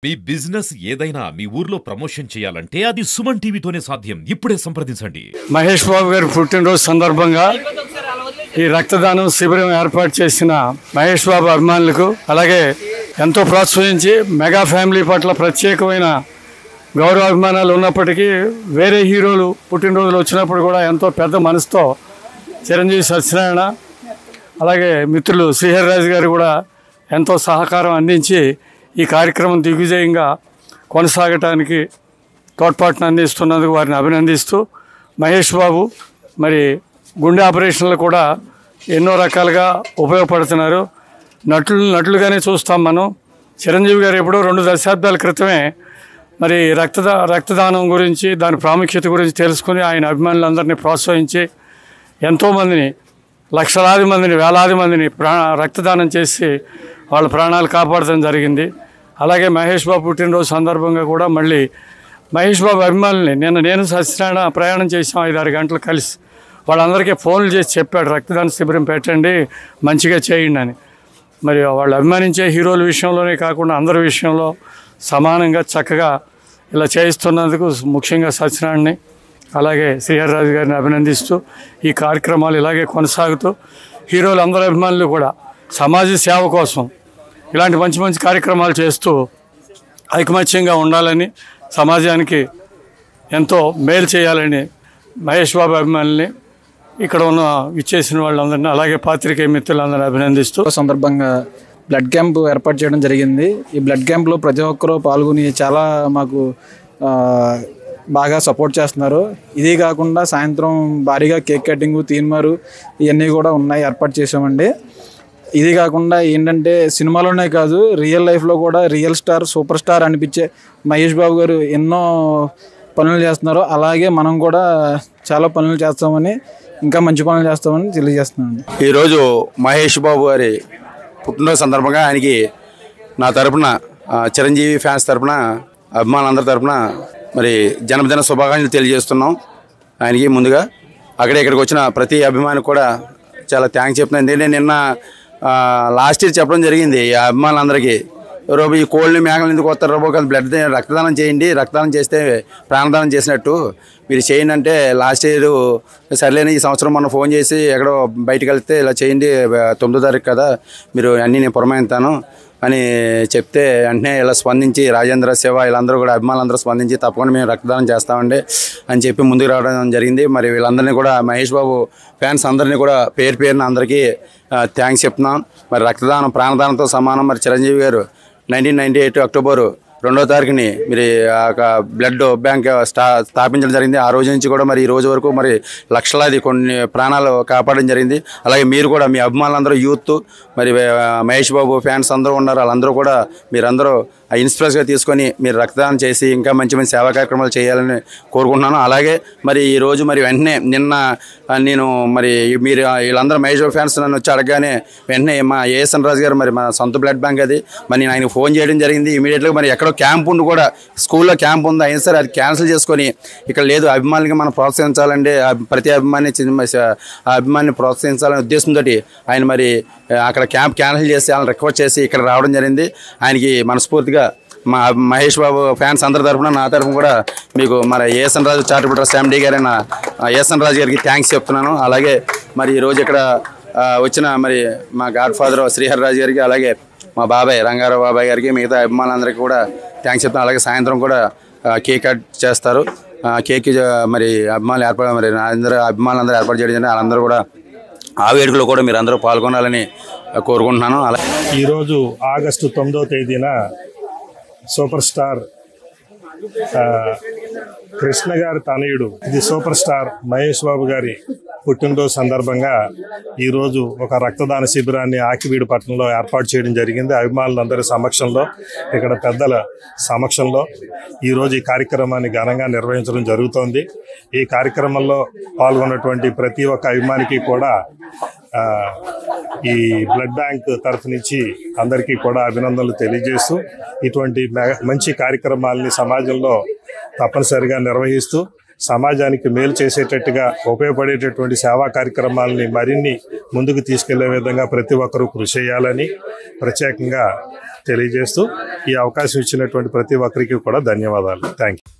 మీ business ఏదైనా మీ ఊర్లో promotion చేయాలంటే అది సుమన్ టీవీతోనే సాధ్యం. ఇప్పుడే సంప్రదించండి. మహేష్ బాబు గారి పుట్టినరోజు సందర్భంగా ఈ రక్తదానం శిబిరం ఏర్పాటు చేసిన మహేష్ బాబు అభిమానులకు, అలాగే ఎంతో ప్రోత్సహించి మెగా ఫ్యామిలీ పట్ల ప్రత్యేకమైన గౌరవాభిమానాలు ఉన్నప్పటికీ వేరే హీరోలు పుట్టినరోజులు వచ్చినప్పుడు కూడా ఎంతో పెద్ద మనసుతో చిరంజీవి సత్యనారాయణ, అలాగే మిత్రులు శ్రీహరి రాజు గారు కూడా ఎంతో సహకారం అందించి ఈ కార్యక్రమం దిగ్విజయంగా కొనసాగటానికి తోడ్పాటును అందిస్తున్నందుకు వారిని అభినందిస్తూ, మహేష్ బాబు గుండె ఆపరేషన్లు కూడా ఎన్నో రకాలుగా ఉపయోగపడుతున్నారు. నటులుగానే చూస్తాం మనం. చిరంజీవి గారు ఎప్పుడో 2 దశాబ్దాల క్రితమే రక్తదానం గురించి, దాని ప్రాముఖ్యత గురించి తెలుసుకుని ఆయన అభిమానులందరినీ ప్రోత్సహించి ఎంతోమందిని, లక్షలాది మందిని, వేలాది మందిని రక్తదానం చేసి వాళ్ళ ప్రాణాలు కాపాడటం జరిగింది. అలాగే మహేష్ బాబు పుట్టినరోజు సందర్భంగా కూడా మళ్ళీ మహేష్ బాబు అభిమానుల్ని నేను సత్యనారాయణ ప్రయాణం చేసాం 5-6 గంటలు కలిసి. వాళ్ళందరికీ ఫోన్లు చేసి చెప్పాడు, రక్తదాన శిబిరం పెట్టండి, మంచిగా చేయండి అని. వాళ్ళు అభిమానించే హీరోల విషయంలోనే కాకుండా అందరి విషయంలో సమానంగా చక్కగా ఇలా చేయిస్తున్నందుకు ముఖ్యంగా సత్యనారాయణని, అలాగే శ్రీహరి రాజు గారిని అభినందిస్తూ ఈ కార్యక్రమాలు ఇలాగే కొనసాగుతూ హీరోలు అందరి అభిమానులు కూడా సమాజ సేవ కోసం ఇలాంటి మంచి మంచి కార్యక్రమాలు చేస్తూ ఐకమత్యంగా ఉండాలని, సమాజానికి ఎంతో మేలు చేయాలని మహేష్ బాబు అభిమానుల్ని, ఇక్కడ ఉన్న ఇచ్చేసిన వాళ్ళందరినీ, అలాగే పాత్రికేయ మిత్రులందరినీ అభినందిస్తూ సందర్భంగా బ్లడ్ క్యాంప్ ఏర్పాటు చేయడం జరిగింది. ఈ బ్లడ్ క్యాంప్లో ప్రతి ఒక్కరూ పాల్గొని చాలా మాకు బాగా సపోర్ట్ చేస్తున్నారు. ఇదే కాకుండా సాయంత్రం భారీగా కేక్ కటింగ్, తీన్మారు ఇవన్నీ కూడా ఉన్నాయి, ఏర్పాటు చేసామండి. ఇది కాకుండా ఏంటంటే సినిమాలోనే కాదు, రియల్ లైఫ్లో కూడా రియల్ స్టార్, సూపర్ స్టార్ అనిపించే మహేష్ బాబు గారు ఎన్నో పనులు చేస్తున్నారు. అలాగే మనం కూడా చాలా పనులు చేస్తామని, ఇంకా మంచి పనులు చేస్తామని తెలియజేస్తున్నాను. ఈరోజు మహేష్ బాబు గారి పుట్టినరోజు సందర్భంగా ఆయనకి నా తరపున, చిరంజీవి ఫ్యాన్స్ తరపున, అభిమానులందరి తరపున జన్మదిన శుభాకాంక్షలు తెలియజేస్తున్నాం. ఆయనకి ముందుగా ఇక్కడికి వచ్చిన ప్రతి అభిమాని కూడా చాలా థ్యాంక్స్ చెప్తున్నాను. ఎందుకంటే నిన్న లాస్ట్ ఇయర్ చెప్పడం జరిగింది ఈ అభిమానులందరికీ, రోబో ఈ కోళ్ళని మేకలు ఎందుకు వస్తారు, రోబో కాదు బ్లడ్ రక్తదానం చేయండి, రక్తదానం చేస్తే ప్రాణదానం చేసినట్టు మీరు చేయండి అంటే, లాస్ట్ ఇయర్ సర్లేని ఈ సంవత్సరం మొన్న ఫోన్ చేసి ఎక్కడో బయటకు వెళ్తే ఇలా చేయండి 9వ తారీఖు కదా, మీరు అన్నీ నేను పురమాయిస్తాను అని చెప్తే వెంటనే ఇలా స్పందించి రాజేంద్ర, శివ వీళ్ళందరూ కూడా అభిమానులందరూ స్పందించి తప్పకుండా మేము రక్తదానం చేస్తామండి అని చెప్పి ముందుకు రావడం జరిగింది. వీళ్ళందరినీ కూడా, మహేష్ బాబు ఫ్యాన్స్ అందరినీ కూడా పేరున అందరికీ థ్యాంక్స్ చెప్తున్నాం. రక్తదానం ప్రాణదానంతో సమానం. చిరంజీవి గారు 1998 అక్టోబర్ 2వ తారీఖుని బ్లడ్ బ్యాంక్ స్థాపించడం జరిగింది. ఆ రోజు నుంచి కూడా ఈ రోజు వరకు లక్షలాది కొన్ని ప్రాణాలు కాపాడడం జరిగింది. అలాగే మీరు కూడా మీ అభిమానులందరూ యూత్, మహేష్ బాబు ఫ్యాన్స్ అందరూ ఉన్నారు, వాళ్ళందరూ కూడా మీరందరూ ఇన్స్పిరేషన్గా తీసుకొని మీరు రక్తదానం చేసి ఇంకా మంచి మంచి సేవా కార్యక్రమాలు చేయాలని కోరుకుంటున్నాను. అలాగే ఈరోజు వెంటనే నిన్న నేను మీరు వీళ్ళందరూ మహేష్ బాబు ఫ్యాన్స్ నన్ను వచ్చి అడగగానే వెంటనే మా ఏఎస్ఎన్ రాజు గారు మా సొంత బ్లడ్ బ్యాంక్ అది, నేను ఆయనకు ఫోన్ చేయడం జరిగింది. ఇమీడియట్గా ఎక్కడో క్యాంప్ ఉండి కూడా, స్కూల్లో క్యాంప్ ఉంది అయినా సరే అది క్యాన్సిల్ చేసుకొని, ఇక్కడ లేదు అభిమానులకి మనం ప్రోత్సహించాలంటే ప్రతి అభిమానిని ప్రోత్సహించాలనే ఉద్దేశంతో ఆయన అక్కడ క్యాంప్ క్యాన్సిల్ చేసి వాళ్ళని రిక్వెస్ట్ చేసి ఇక్కడ రావడం జరిగింది. ఆయనకి మనస్ఫూర్తిగా మా మహేష్ బాబు ఫ్యాన్స్ అందరి తరఫున, నా తరఫున కూడా మీకు ఏఎస్ఎన్ రాజు చారిటబుల్ ట్రస్ట్ ఎండీ గారైన ఏఎస్ఎన్ రాజు గారికి థ్యాంక్స్ చెప్తున్నాను. అలాగే ఈరోజు ఇక్కడ వచ్చిన మా గాడ్ ఫాదర్ శ్రీహరి రాజు గారికి, అలాగే మా బాబాయ్ రంగారావు బాబాయ్ గారికి, మిగతా అభిమానులందరికీ కూడా థ్యాంక్స్ చెప్తాను. అలాగే సాయంత్రం కూడా కేక్ కట్ చేస్తారు. కేక్ అభిమానులు ఏర్పాటు అందరూ అభిమానులందరూ ఏర్పాటు చేయడం జరిగింది. వాళ్ళందరూ కూడా ఆ వేడుకలో కూడా మీరు అందరూ పాల్గొనాలని కోరుకుంటున్నాను. ఈరోజు ఆగస్టు 9వ తేదీన సూపర్ స్టార్ కృష్ణ గారి తనయుడు, ఇది సూపర్ స్టార్ మహేష్ బాబు గారి పుట్టినరోజు సందర్భంగా ఈరోజు ఒక రక్తదాన శిబిరాన్ని ఆకివీడు పట్టణంలో ఏర్పాటు చేయడం జరిగింది. అభిమానులందరి సమక్షంలో, ఇక్కడ పెద్దల సమక్షంలో ఈరోజు ఈ కార్యక్రమాన్ని ఘనంగా నిర్వహించడం జరుగుతోంది. ఈ కార్యక్రమంలో పాల్గొన్నటువంటి ప్రతి ఒక్క అభిమానికి కూడా ఈ బ్లడ్ బ్యాంక్ తరఫు నుంచి అందరికీ కూడా అభినందనలు తెలియజేస్తూ, ఇటువంటి మంచి కార్యక్రమాలని సమాజంలో తప్పనిసరిగా నిర్వహిస్తూ సమాజానికి మేలు చేసేటట్టుగా ఉపయోగపడేటటువంటి సేవా కార్యక్రమాలని మరిన్ని ముందుకు తీసుకెళ్లే విధంగా ప్రతి ఒక్కరూ కృషి చేయాలని ప్రత్యేకంగా తెలియజేస్తూ ఈ అవకాశం ఇచ్చినటువంటి ప్రతి ఒక్కరికి కూడా ధన్యవాదాలు. Thank you.